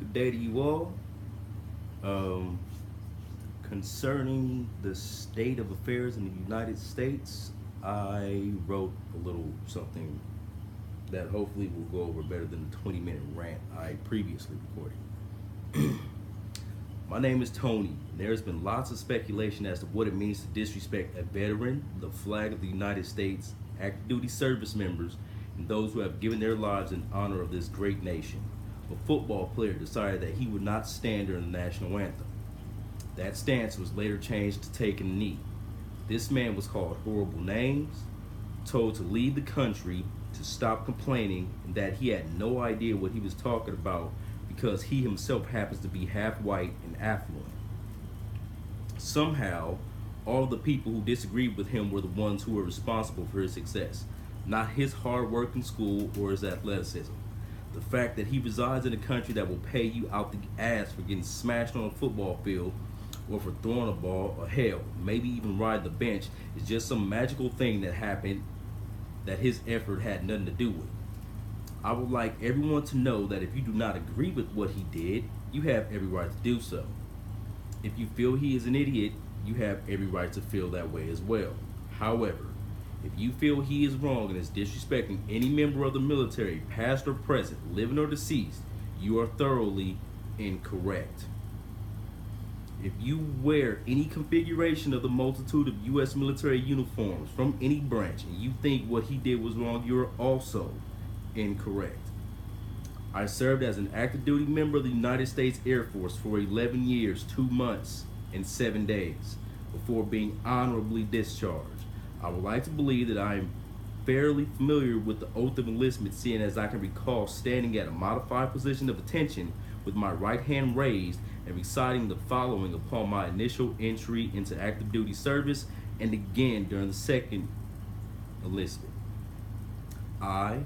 Good day to you all. Um, Concerning the state of affairs in the United States, I wrote a little something that hopefully will go over better than the 20-minute rant I previously recorded. My name is Tony, and there's been lots of speculation as to what it means to disrespect a veteran, the flag of the United States, active duty service members, and those who have given their lives in honor of this great nation. A football player decided that he would not stand during the national anthem. That stance was later changed to taking a knee. This man was called horrible names, told to leave the country, to stop complaining, and that he had no idea what he was talking about because he himself happens to be half white and affluent. Somehow, all of the people who disagreed with him were the ones who were responsible for his success, not his hard work in school or his athleticism. The fact that he resides in a country that will pay you out the ass for getting smashed on a football field or for throwing a ball, or hell, maybe even riding the bench, is just some magical thing that happened that his effort had nothing to do with. I would like everyone to know that if you do not agree with what he did, you have every right to do so. If you feel he is an idiot, you have every right to feel that way as well. However, if you feel he is wrong and is disrespecting any member of the military, past or present, living or deceased, you are thoroughly incorrect. If you wear any configuration of the multitude of U.S. military uniforms from any branch and you think what he did was wrong, you are also incorrect. I served as an active duty member of the United States Air Force for 11 years, 2 months, and 7 days before being honorably discharged. I would like to believe that I am fairly familiar with the oath of enlistment, seeing as I can recall standing at a modified position of attention with my right hand raised and reciting the following upon my initial entry into active duty service and again during the second enlistment. I,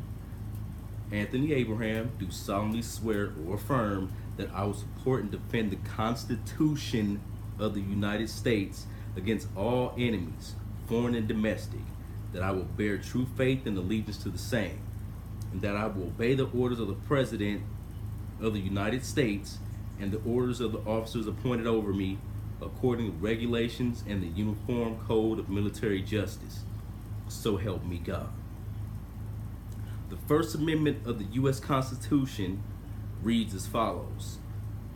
Anthony Abraham, do solemnly swear or affirm that I will support and defend the Constitution of the United States against all enemies, foreign and domestic, that I will bear true faith and allegiance to the same, and that I will obey the orders of the President of the United States and the orders of the officers appointed over me according to regulations and the Uniform Code of Military Justice. So help me God. The First Amendment of the U.S. Constitution reads as follows: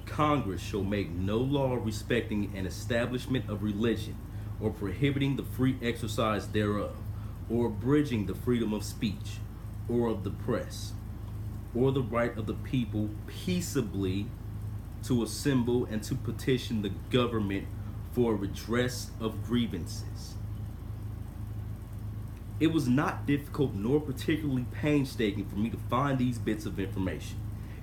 Congress shall make no law respecting an establishment of religion, or prohibiting the free exercise thereof, or abridging the freedom of speech, or of the press, or the right of the people peaceably to assemble and to petition the government for redress of grievances. It was not difficult nor particularly painstaking for me to find these bits of information.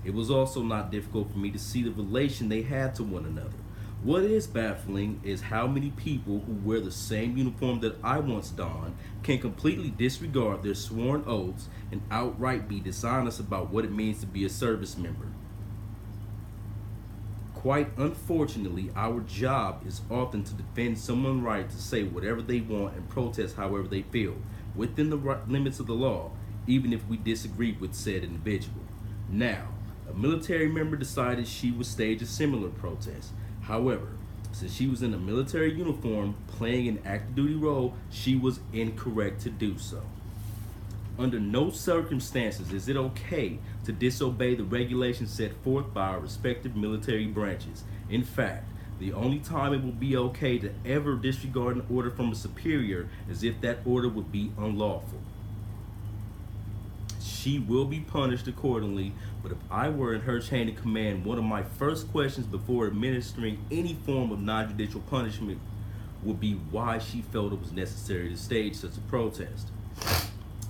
It was also not difficult for me to see the relation they had to one another. What is baffling is how many people who wear the same uniform that I once donned can completely disregard their sworn oaths and outright be dishonest about what it means to be a service member. Quite unfortunately, our job is often to defend someone's right to say whatever they want and protest however they feel, within the limits of the law, even if we disagree with said individual. Now, a military member decided she would stage a similar protest. However, since she was in a military uniform playing an active duty role, she was incorrect to do so. Under no circumstances is it okay to disobey the regulations set forth by our respective military branches. In fact, the only time it will be okay to ever disregard an order from a superior is if that order would be unlawful. She will be punished accordingly, but if I were in her chain of command, one of my first questions before administering any form of non-judicial punishment would be why she felt it was necessary to stage such a protest.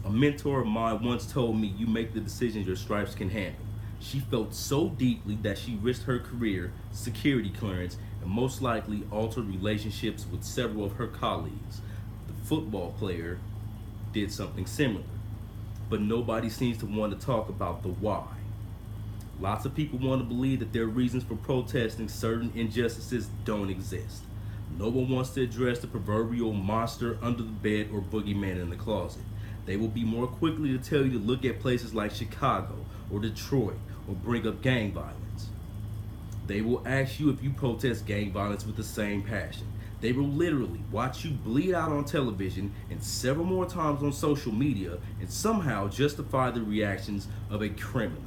A mentor of mine once told me, "You make the decisions your stripes can handle." She felt so deeply that she risked her career, security clearance, and most likely altered relationships with several of her colleagues. The football player did something similar, but nobody seems to want to talk about the why. Lots of people want to believe that their reasons for protesting certain injustices don't exist. No one wants to address the proverbial monster under the bed or boogeyman in the closet. They will be more quickly to tell you to look at places like Chicago or Detroit or bring up gang violence. They will ask you if you protest gang violence with the same passion. They will literally watch you bleed out on television and several more times on social media and somehow justify the reactions of a criminal.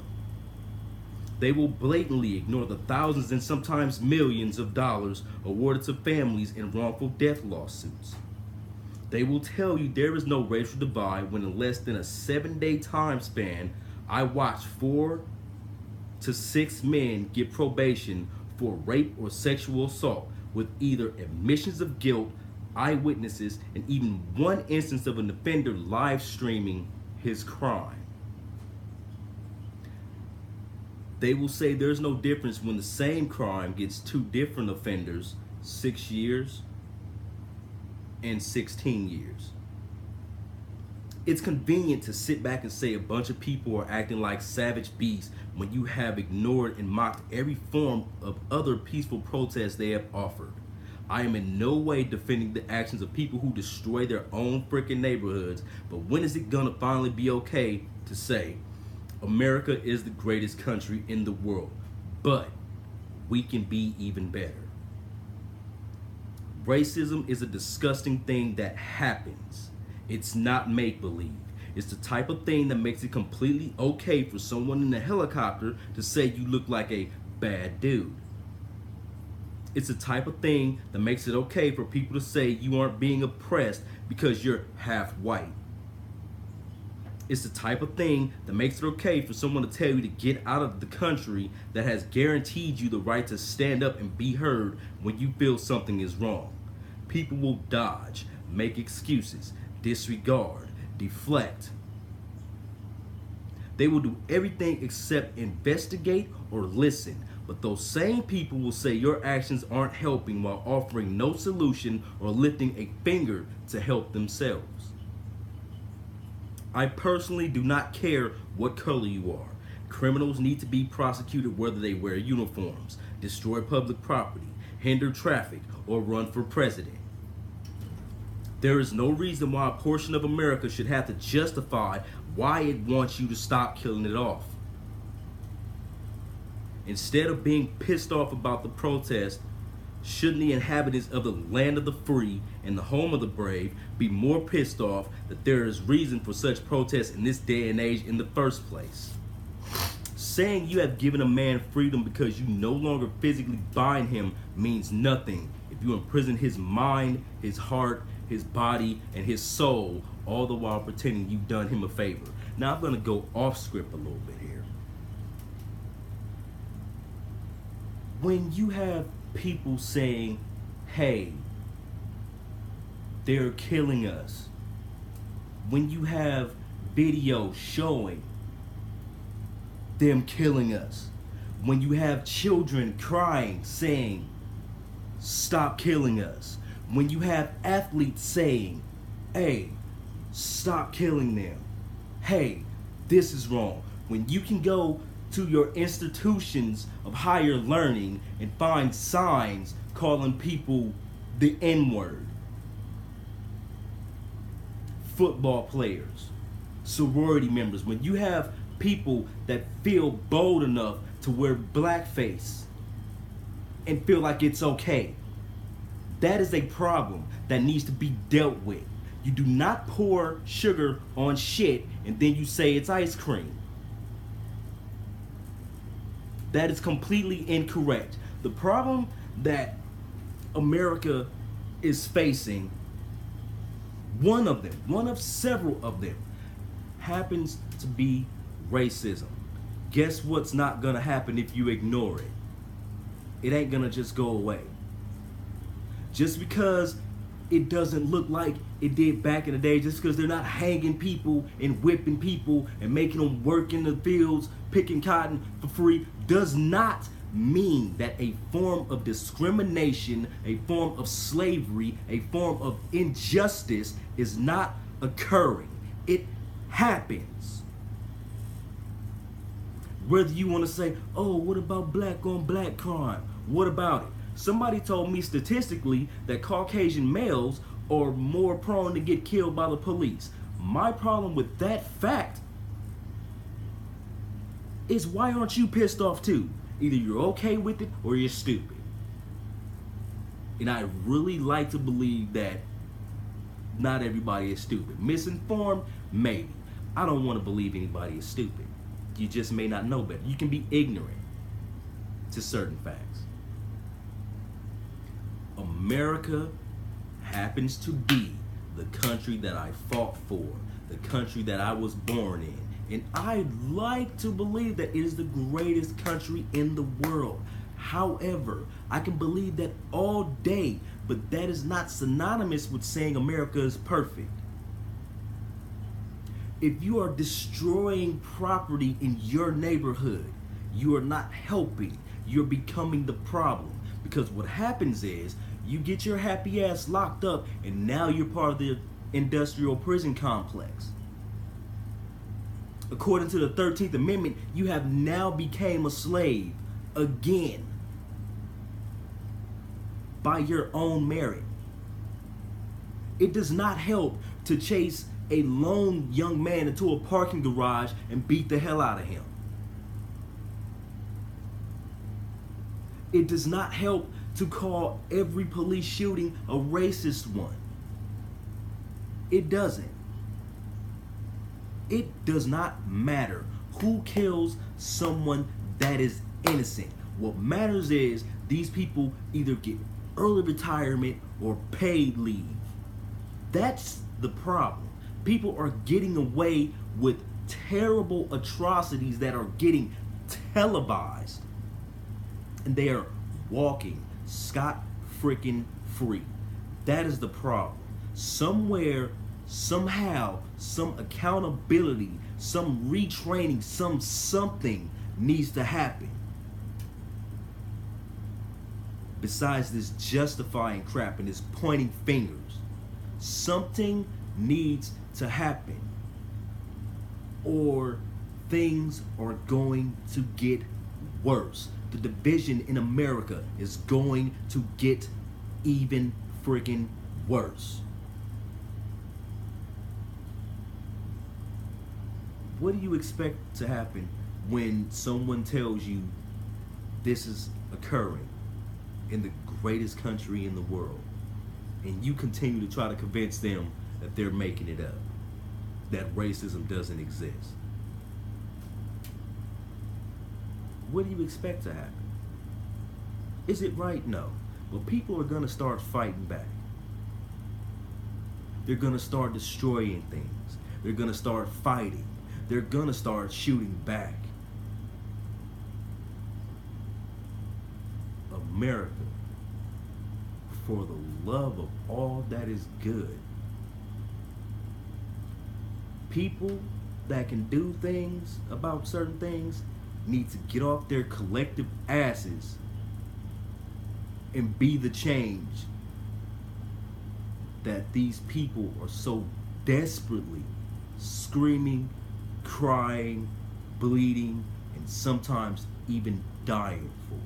They will blatantly ignore the thousands and sometimes millions of dollars awarded to families in wrongful death lawsuits. They will tell you there is no racial divide when in less than a 7-day time span, I watched 4 to 6 men get probation for rape or sexual assault with either admissions of guilt, eyewitnesses, and even one instance of an offender live streaming his crime. They will say there's no difference when the same crime gets 2 different offenders 6 years and 16 years. It's convenient to sit back and say a bunch of people are acting like savage beasts when you have ignored and mocked every form of other peaceful protests they have offered. I am in no way defending the actions of people who destroy their own freaking neighborhoods, but when is it gonna finally be okay to say, America is the greatest country in the world, but we can be even better? Racism is a disgusting thing that happens. It's not make-believe. It's the type of thing that makes it completely okay for someone in a helicopter to say you look like a bad dude. It's the type of thing that makes it okay for people to say you aren't being oppressed because you're half white. It's the type of thing that makes it okay for someone to tell you to get out of the country that has guaranteed you the right to stand up and be heard when you feel something is wrong. People will dodge, make excuses, disregard, deflect. They will do everything except investigate or listen, but those same people will say your actions aren't helping while offering no solution or lifting a finger to help themselves. I personally do not care what color you are. Criminals need to be prosecuted whether they wear uniforms, destroy public property, hinder traffic, or run for president. There is no reason why a portion of America should have to justify why it wants you to stop killing it off. Instead of being pissed off about the protest, shouldn't the inhabitants of the land of the free and the home of the brave be more pissed off that there is reason for such protests in this day and age in the first place? Saying you have given a man freedom because you no longer physically bind him means nothing if you imprison his mind, his heart, his body, and his soul, all the while pretending you've done him a favor. Now I'm gonna go off script a little bit here. When you have people saying, hey, they're killing us. When you have videos showing them killing us. When you have children crying, saying, stop killing us. When you have athletes saying, hey, stop killing them. Hey, this is wrong. When you can go to your institutions of higher learning and find signs calling people the N-word. Football players, sorority members, when you have people that feel bold enough to wear blackface and feel like it's okay, that is a problem that needs to be dealt with. You do not pour sugar on shit and then you say it's ice cream. That is completely incorrect. The problem that America is facing, one of several of them, happens to be racism. Guess what's not gonna happen if you ignore it? It ain't gonna just go away. Just because it doesn't look like it did back in the day, just because they're not hanging people and whipping people and making them work in the fields, picking cotton for free, does not mean that a form of discrimination, a form of slavery, a form of injustice is not occurring. It happens. Whether you want to say, oh, what about black on black crime? What about it? Somebody told me statistically that Caucasian males are more prone to get killed by the police. My problem with that fact is, why aren't you pissed off too? Either you're okay with it or you're stupid. And I really like to believe that not everybody is stupid. Misinformed? Maybe. I don't want to believe anybody is stupid. You just may not know better. You can be ignorant to certain facts. America happens to be the country that I fought for, the country that I was born in. And I like to believe that it is the greatest country in the world. However, I can believe that all day, but that is not synonymous with saying America is perfect. If you are destroying property in your neighborhood, you are not helping. You're becoming the problem. Because what happens is, you get your happy ass locked up, and now you're part of the industrial prison complex. According to the 13th Amendment, you have now became a slave again by your own merit. It does not help to chase a lone young man into a parking garage and beat the hell out of him. It does not help to call every police shooting a racist one. It doesn't. It does not matter who kills someone that is innocent. What matters is these people either get early retirement or paid leave. That's the problem. People are getting away with terrible atrocities that are getting televised, and they are walking scot-freaking free. That is the problem. Somewhere, somehow, some accountability, some retraining, something needs to happen. Besides this justifying crap and this pointing fingers, something needs to happen, or things are going to get worse. The division in America is going to get even freaking worse. What do you expect to happen when someone tells you this is occurring in the greatest country in the world, and you continue to try to convince them that they're making it up, that racism doesn't exist? What do you expect to happen? Is it right? No. But people are going to start fighting back. They're going to start destroying things. They're going to start fighting. They're going to start shooting back. America, for the love of all that is good, people that can do things about certain things need to get off their collective asses and be the change that these people are so desperately screaming, crying, bleeding, and sometimes even dying for.